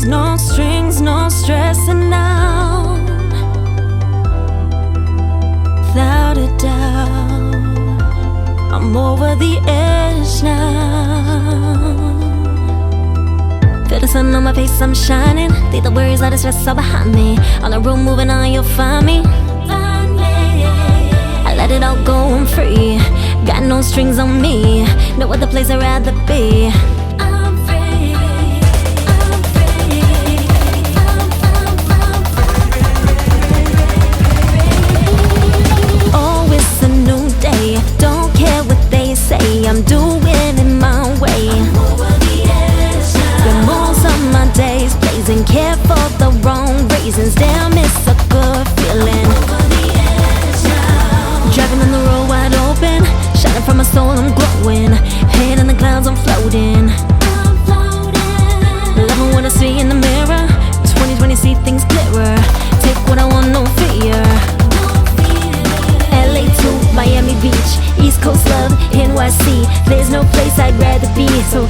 No strings, no stressing out. Without a doubt, I'm over the edge now. Feel the sun on my face, I'm shining. Leave the worries, all the stress all behind me. On the road, moving on, you'll find me. I let it all go, I'm free. Got no strings on me. No other place I'd rather be. I'm free, I'm free, oh, it's a new day. Don't care what they say, I'm doing it my way. I'm over the edge now. The moons on my days blazing, care for the wrong reasons. Damn, it's a good feeling. I'm over the edge now. Driving on the road wide open, shining from my soul, I'm glowing. Head in the clouds, I'm floating. I'm floating. Loving what I see in the mirror. 2020, see things clearer. Take what I want, no fear. LA to Miami Beach, East Coast love, NYC. There's no place I'd rather be. So